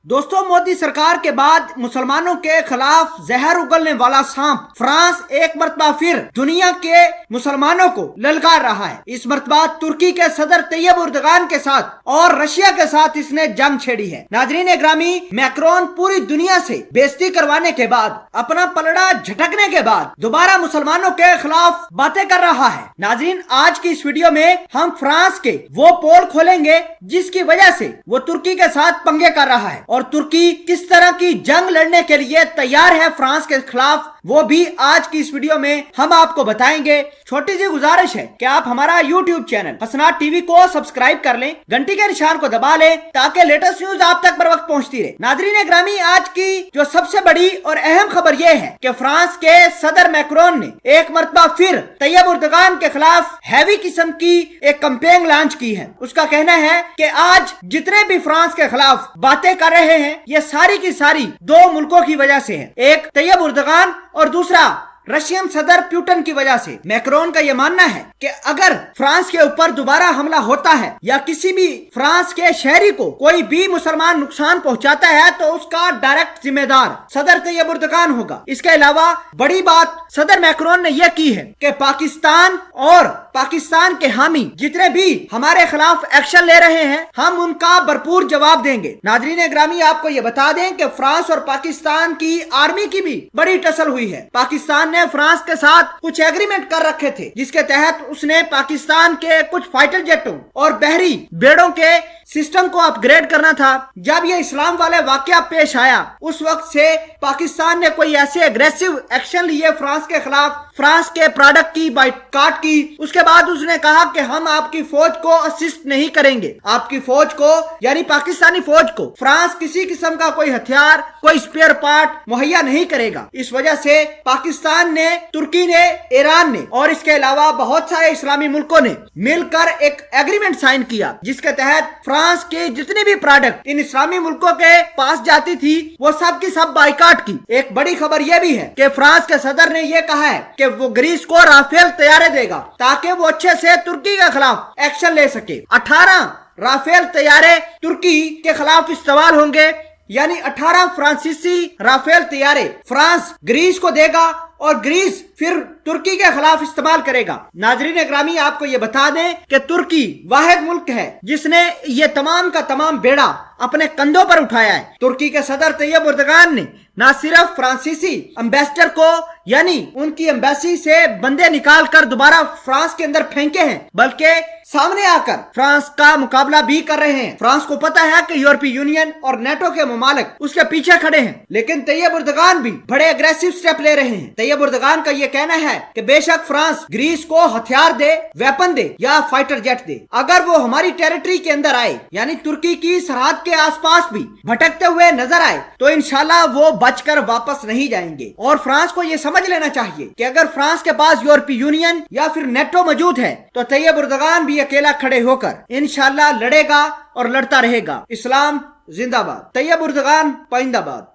दोस्तों, मोदी सरकार के बाद मुसलमानों के खिलाफ जहर उगलने वाला सांप फ्रांस एक मरतबा फिर दुनिया के मुसलमानों को ललकार रहा है। इस मरतबा तुर्की के सदर तैयब उर्दगान के साथ और रशिया के साथ इसने जंग छेड़ी है। नाजरीन ग्रामी, मैक्रोन पूरी दुनिया से बेइज्जती करवाने के बाद, अपना पलड़ा झटकने के बाद दोबारा मुसलमानों के खिलाफ बातें कर रहा है। नाजरीन, आज की इस वीडियो में हम फ्रांस के वो पोल खोलेंगे जिसकी वजह से वो तुर्की के साथ पंगे कर रहा है और तुर्की किस तरह की जंग लड़ने के लिए तैयार है फ्रांस के खिलाफ, वो भी आज की इस वीडियो में हम आपको बताएंगे। छोटी सी गुजारिश है कि आप हमारा यूट्यूब चैनल हसनात टीवी को सब्सक्राइब कर लें, घंटी के निशान को दबा लें ताकि लेटेस्ट न्यूज आप तक बर वक्त पहुंचती रहे। नाजरीन ग्रामी, आज की जो सबसे बड़ी और अहम खबर ये है कि फ्रांस के सदर मैक्रोन ने एक मरतबा फिर तैयब उर्दगान के खिलाफ हैवी किस्म की एक कैंपेन लॉन्च की है। उसका कहना है कि आज जितने भी फ्रांस के खिलाफ बातें कर रहे हैं ये सारी की सारी दो मुल्कों की वजह से है, एक तैयब उर्दगान और दूसरा रशियन सदर पुतिन की वजह से। मैक्रोन का यह मानना है कि अगर फ्रांस के ऊपर दोबारा हमला होता है या किसी भी फ्रांस के शहरी को कोई भी मुसलमान नुकसान पहुंचाता है तो उसका डायरेक्ट जिम्मेदार सदर तैयब उर्दगान होगा। इसके अलावा बड़ी बात सदर मैक्रोन ने यह की है कि पाकिस्तान और पाकिस्तान के हामी जितने भी हमारे खिलाफ एक्शन ले रहे हैं हम उनका भरपूर जवाब देंगे। नाजरीन ग्रामी, आपको ये बता दें कि फ्रांस और पाकिस्तान की आर्मी की भी बड़ी टसल हुई है। पाकिस्तान ने फ्रांस के साथ कुछ एग्रीमेंट कर रखे थे जिसके तहत उसने पाकिस्तान के कुछ फाइटर जेटों और बहरी बेड़ों के सिस्टम को अपग्रेड करना था। जब ये इस्लाम वाले वाकया पेश आया उस वक्त से पाकिस्तान ने कोई ऐसे एग्रेसिव एक्शन लिए फ्रांस के खिलाफ, फ्रांस के प्रोडक्ट की बाइकाट की। उसके बाद उसने कहा कि हम आपकी फौज को असिस्ट नहीं करेंगे, आपकी फौज को यानी पाकिस्तानी फौज को फ्रांस किसी किस्म का कोई हथियार, कोई स्पेयर पार्ट मुहैया नहीं करेगा। इस वजह से पाकिस्तान ने, तुर्की ने, ईरान ने और इसके अलावा बहुत सारे इस्लामी मुल्कों ने मिलकर एक एग्रीमेंट साइन किया जिसके तहत फ्रांस के जितने भी प्रोडक्ट इन इस्लामी मुल्कों के पास जाती थी वो सब की सब बाइकाट की। एक बड़ी खबर यह भी है कि फ्रांस के सदर ने यह कहा है कि वो ग्रीस को राफेल तैयारे देगा ताकि वो अच्छे से तुर्की के खिलाफ एक्शन ले सके। 18 राफेल तैयारे तुर्की के खिलाफ इस्तेमाल होंगे, यानी 18 फ्रांसीसी राफेल तैयारे फ्रांस ग्रीस को देगा और ग्रीस फिर तुर्की के खिलाफ इस्तेमाल करेगा। नाजरीन ग्रामी, आपको ये बता दें कि तुर्की वाहिद मुल्क है जिसने ये तमाम का तमाम बेड़ा अपने कंधों पर उठाया है। तुर्की के सदर तैयब उर्दगान ने न सिर्फ फ्रांसीसी एम्बेसडर को यानी उनकी एम्बेसी से बंदे निकाल कर दोबारा फ्रांस के अंदर फेंके हैं बल्कि सामने आकर फ्रांस का मुकाबला भी कर रहे हैं। फ्रांस को पता है कि यूरोपीय यूनियन और नेटो के ममालिक उसके पीछे खड़े हैं, लेकिन तैयब उर्दगान भी बड़े एग्रेसिव स्टेप ले रहे हैं। तैयब उर्दगान का ये कहना है कि बेशक फ्रांस ग्रीस को हथियार दे, वेपन दे या फाइटर जेट दे, अगर वो हमारी टेरिटरी के अंदर आए यानी तुर्की की सरहद के आसपास भी भटकते हुए नजर आए तो इंशाल्लाह वो बचकर वापस नहीं जाएंगे। और फ्रांस को ये समझ लेना चाहिए कि अगर फ्रांस के पास यूरोपीय यूनियन या फिर नेटो मौजूद है तो तैयब उर्दगान भी अकेला खड़े होकर इंशाल्लाह लड़ेगा और लड़ता रहेगा। इस्लाम जिंदाबाद, तैयब उर्दगान पाइंदाबाद।